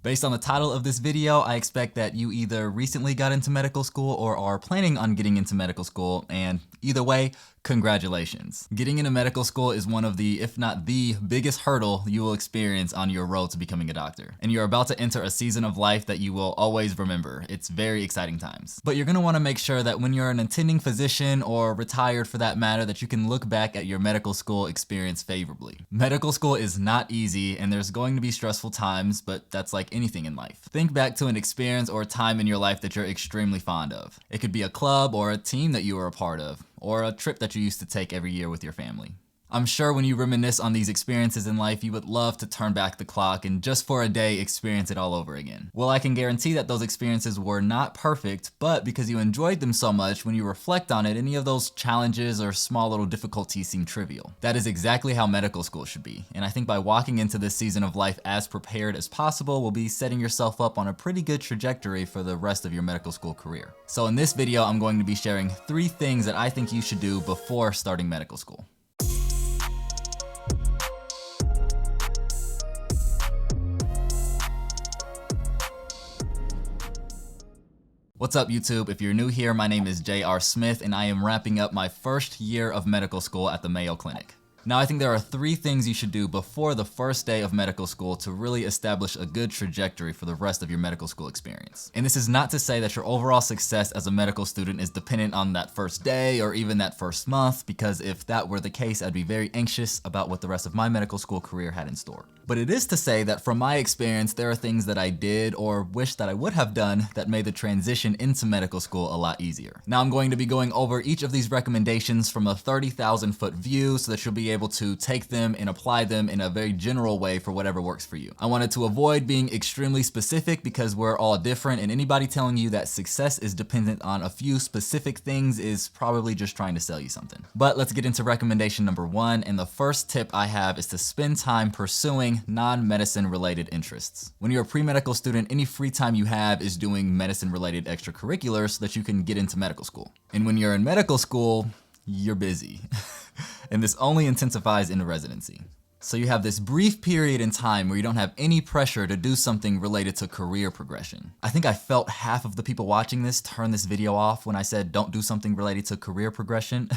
Based on the title of this video, I expect that you either recently got into medical school or are planning on getting into medical school, and either way, congratulations. Getting into medical school is one of the, if not the biggest hurdle you will experience on your road to becoming a doctor. And you're about to enter a season of life that you will always remember. It's very exciting times. But you're gonna wanna make sure that when you're an attending physician or retired for that matter, that you can look back at your medical school experience favorably. Medical school is not easy and there's going to be stressful times, but that's like anything in life. Think back to an experience or a time in your life that you're extremely fond of. It could be a club or a team that you were a part of, or a trip that you used to take every year with your family. I'm sure when you reminisce on these experiences in life, you would love to turn back the clock and just for a day experience it all over again. Well, I can guarantee that those experiences were not perfect, but because you enjoyed them so much, when you reflect on it, any of those challenges or small little difficulties seem trivial. That is exactly how medical school should be. And I think by walking into this season of life as prepared as possible, will be setting yourself up on a pretty good trajectory for the rest of your medical school career. So in this video, I'm going to be sharing 3 things that I think you should do before starting medical school. What's up YouTube? If you're new here, my name is J.R. Smith and I am wrapping up my first year of medical school at the Mayo Clinic. Now I think there are 3 things you should do before the first day of medical school to really establish a good trajectory for the rest of your medical school experience. And this is not to say that your overall success as a medical student is dependent on that first day or even that first month, because if that were the case, I'd be very anxious about what the rest of my medical school career had in store. But it is to say that from my experience, there are things that I did or wish that I would have done that made the transition into medical school a lot easier. Now I'm going to be going over each of these recommendations from a 30,000 foot view so that you'll be able to take them and apply them in a very general way for whatever works for you. I wanted to avoid being extremely specific because we're all different, and anybody telling you that success is dependent on a few specific things is probably just trying to sell you something. But let's get into recommendation number 1, and the first tip I have is to spend time pursuing non-medicine related interests. When you're a pre-medical student, any free time you have is doing medicine related extracurriculars so that you can get into medical school. And when you're in medical school, you're busy. And this only intensifies in residency. So you have this brief period in time where you don't have any pressure to do something related to career progression. I think I felt half of the people watching this turn this video off when I said don't do something related to career progression.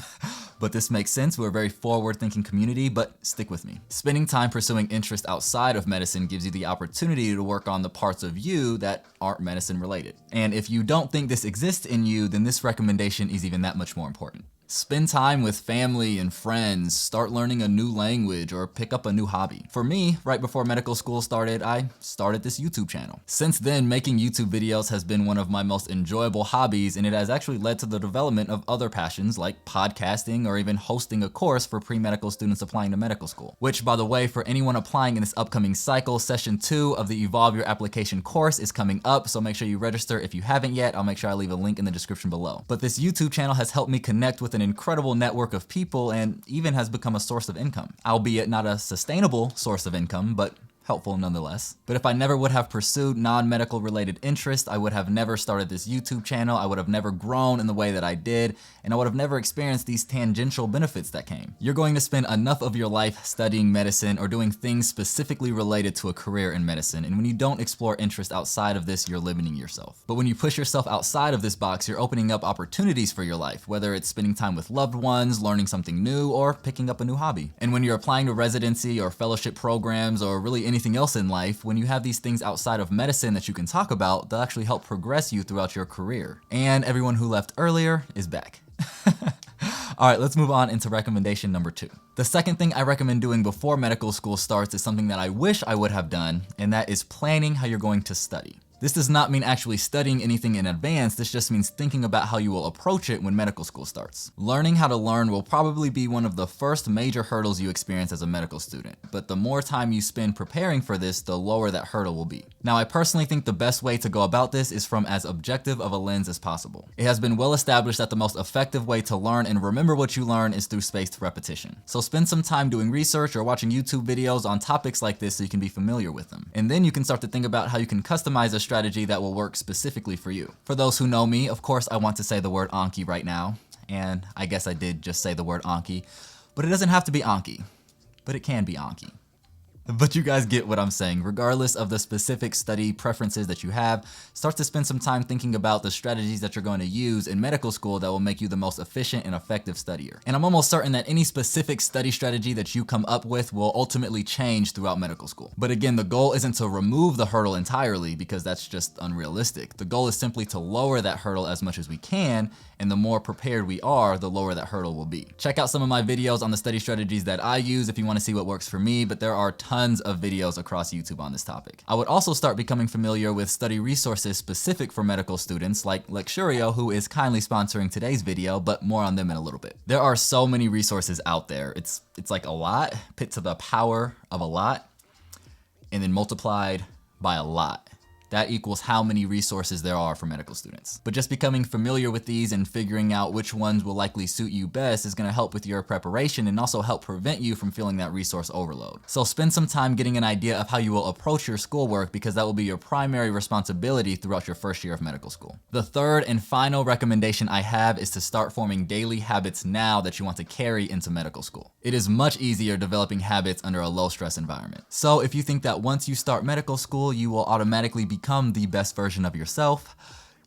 But this makes sense. We're a very forward-thinking community, but stick with me. Spending time pursuing interest outside of medicine gives you the opportunity to work on the parts of you that aren't medicine related. And if you don't think this exists in you, then this recommendation is even that much more important. Spend time with family and friends, start learning a new language, or pick up a new hobby. For me, right before medical school started, I started this YouTube channel. Since then, making YouTube videos has been one of my most enjoyable hobbies, and it has actually led to the development of other passions like podcasting or even hosting a course for pre-medical students applying to medical school. Which, by the way, for anyone applying in this upcoming cycle, session 2 of the Evolve Your Application course is coming up, so make sure you register if you haven't yet. I'll make sure I leave a link in the description below. But this YouTube channel has helped me connect with an incredible network of people and even has become a source of income. Albeit not a sustainable source of income, but helpful nonetheless. But if I never would have pursued non-medical related interests, I would have never started this YouTube channel, I would have never grown in the way that I did, and I would have never experienced these tangential benefits that came. You're going to spend enough of your life studying medicine or doing things specifically related to a career in medicine, and when you don't explore interest outside of this, you're limiting yourself. But when you push yourself outside of this box, you're opening up opportunities for your life, whether it's spending time with loved ones, learning something new, or picking up a new hobby. And when you're applying to residency or fellowship programs or really anything else in life, when you have these things outside of medicine that you can talk about, they'll actually help progress you throughout your career. And everyone who left earlier is back. All right, let's move on into recommendation number 2. The second thing I recommend doing before medical school starts is something that I wish I would have done, and that is planning how you're going to study. This does not mean actually studying anything in advance, this just means thinking about how you will approach it when medical school starts. Learning how to learn will probably be one of the first major hurdles you experience as a medical student, but the more time you spend preparing for this, the lower that hurdle will be. Now, I personally think the best way to go about this is from as objective of a lens as possible. It has been well established that the most effective way to learn and remember what you learn is through spaced repetition. So spend some time doing research or watching YouTube videos on topics like this so you can be familiar with them. And then you can start to think about how you can customize a strategy that will work specifically for you. For those who know me, of course I want to say the word Anki right now, and I guess I did just say the word Anki, but it doesn't have to be Anki, but it can be Anki. But you guys get what I'm saying. Regardless of the specific study preferences that you have, start to spend some time thinking about the strategies that you're going to use in medical school that will make you the most efficient and effective studier. And I'm almost certain that any specific study strategy that you come up with will ultimately change throughout medical school. But again, the goal isn't to remove the hurdle entirely, because that's just unrealistic. The goal is simply to lower that hurdle as much as we can, and the more prepared we are, the lower that hurdle will be. Check out some of my videos on the study strategies that I use if you want to see what works for me, but there are tons of videos across YouTube on this topic. I would also start becoming familiar with study resources specific for medical students like Lecturio, who is kindly sponsoring today's video, but more on them in a little bit. There are so many resources out there. It's like a lot, put to the power of a lot, and then multiplied by a lot. That equals how many resources there are for medical students. But just becoming familiar with these and figuring out which ones will likely suit you best is gonna help with your preparation and also help prevent you from feeling that resource overload. So spend some time getting an idea of how you will approach your schoolwork, because that will be your primary responsibility throughout your first year of medical school. The third and final recommendation I have is to start forming daily habits now that you want to carry into medical school. It is much easier developing habits under a low stress environment. So if you think that once you start medical school, you will automatically become the best version of yourself,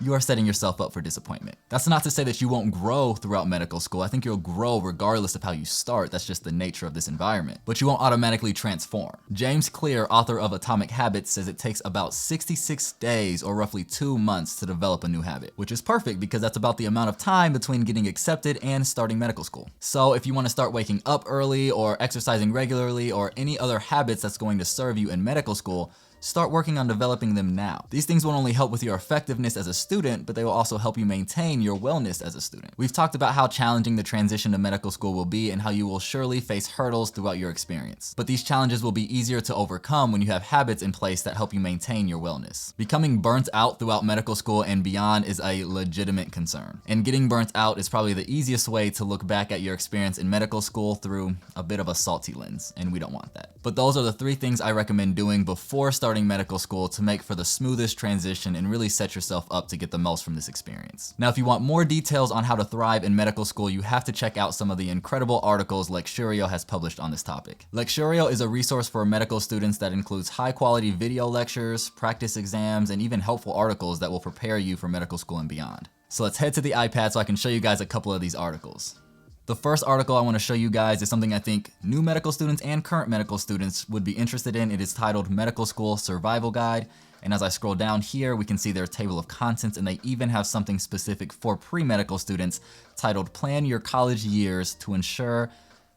you are setting yourself up for disappointment. That's not to say that you won't grow throughout medical school. I think you'll grow regardless of how you start. That's just the nature of this environment. But you won't automatically transform. James Clear, author of Atomic Habits, says it takes about 66 days or roughly 2 months to develop a new habit, which is perfect because that's about the amount of time between getting accepted and starting medical school. So if you want to start waking up early or exercising regularly or any other habits that's going to serve you in medical school, start working on developing them now. These things won't only help with your effectiveness as a student, but they will also help you maintain your wellness as a student. We've talked about how challenging the transition to medical school will be and how you will surely face hurdles throughout your experience. But these challenges will be easier to overcome when you have habits in place that help you maintain your wellness. Becoming burnt out throughout medical school and beyond is a legitimate concern. And getting burnt out is probably the easiest way to look back at your experience in medical school through a bit of a salty lens, and we don't want that. But those are the 3 things I recommend doing before starting medical school to make for the smoothest transition and really set yourself up to get the most from this experience. Now, if you want more details on how to thrive in medical school, you have to check out some of the incredible articles Lecturio has published on this topic. Lecturio is a resource for medical students that includes high-quality video lectures, practice exams, and even helpful articles that will prepare you for medical school and beyond. So let's head to the iPad so I can show you guys a couple of these articles. The first article I want to show you guys is something I think new medical students and current medical students would be interested in. It is titled Medical School Survival Guide. And as I scroll down here, we can see their table of contents, and they even have something specific for pre-medical students titled Plan Your College Years to Ensure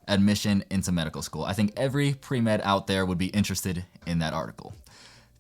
Admission into Medical School. I think every pre-med out there would be interested in that article.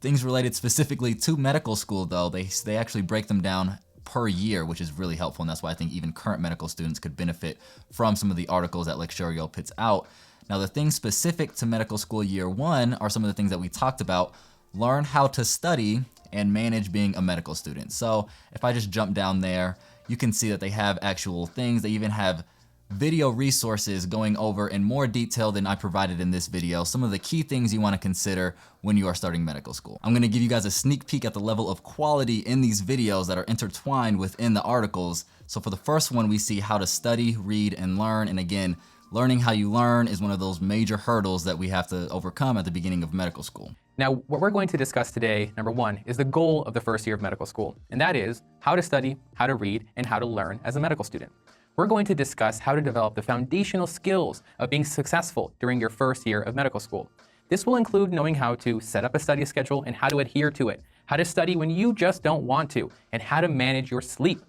Things related specifically to medical school, though, they actually break them down per year, which is really helpful, and that's why I think even current medical students could benefit from some of the articles that Lecturio puts out. Now, the things specific to medical school year 1 are some of the things that we talked about. Learn how to study and manage being a medical student. So if I just jump down there, you can see that they have actual things. They even have video resources going over in more detail than I provided in this video some of the key things you want to consider when you are starting medical school. I'm going to give you guys a sneak peek at the level of quality in these videos that are intertwined within the articles. So for the first one, we see how to study, read, and learn. And again, learning how you learn is one of those major hurdles that we have to overcome at the beginning of medical school. Now, what we're going to discuss today, number 1, is the goal of the first year of medical school, and that is how to study, how to read, and how to learn as a medical student. We're going to discuss how to develop the foundational skills of being successful during your first year of medical school. This will include knowing how to set up a study schedule and how to adhere to it, how to study when you just don't want to, and how to manage your sleep.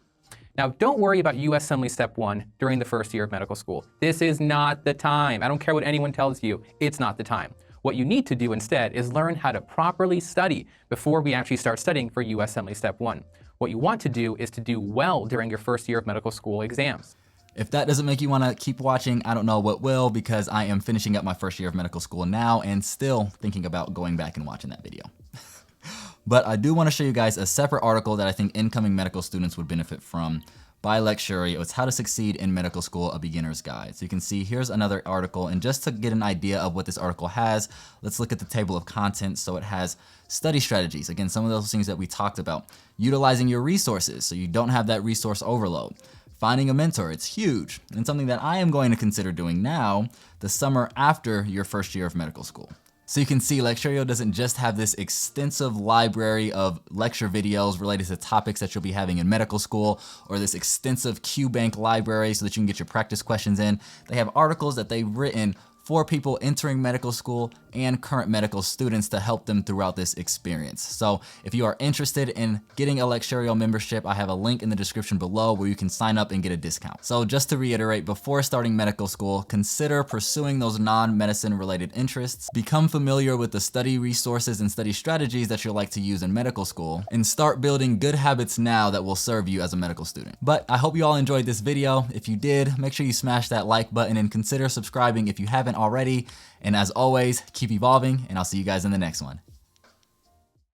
Now, don't worry about U.S. Assembly Step 1 during the first year of medical school. This is not the time. I don't care what anyone tells you. It's not the time. What you need to do instead is learn how to properly study before we actually start studying for U.S. Assembly Step 1. What you want to do is to do well during your first year of medical school exams. If that doesn't make you want to keep watching, I don't know what will, because I am finishing up my first year of medical school now and still thinking about going back and watching that video. But I do want to show you guys a separate article that I think incoming medical students would benefit from by Lecturio. It's How to Succeed in Medical School, A Beginner's Guide. So you can see here's another article, and just to get an idea of what this article has, let's look at the table of contents. So it has study strategies. Again, some of those things that we talked about. Utilizing your resources so you don't have that resource overload. Finding a mentor, it's huge, and something that I am going to consider doing now, the summer after your first year of medical school. So you can see Lecturio doesn't just have this extensive library of lecture videos related to topics that you'll be having in medical school, or this extensive QBank library so that you can get your practice questions in. They have articles that they've written for people entering medical school and current medical students to help them throughout this experience. So if you are interested in getting a Lecturio membership, I have a link in the description below where you can sign up and get a discount. So just to reiterate, before starting medical school, consider pursuing those non-medicine related interests, become familiar with the study resources and study strategies that you'll like to use in medical school, and start building good habits now that will serve you as a medical student. But I hope you all enjoyed this video. If you did, make sure you smash that like button and consider subscribing if you haven't already. And as always, keep evolving, and I'll see you guys in the next one.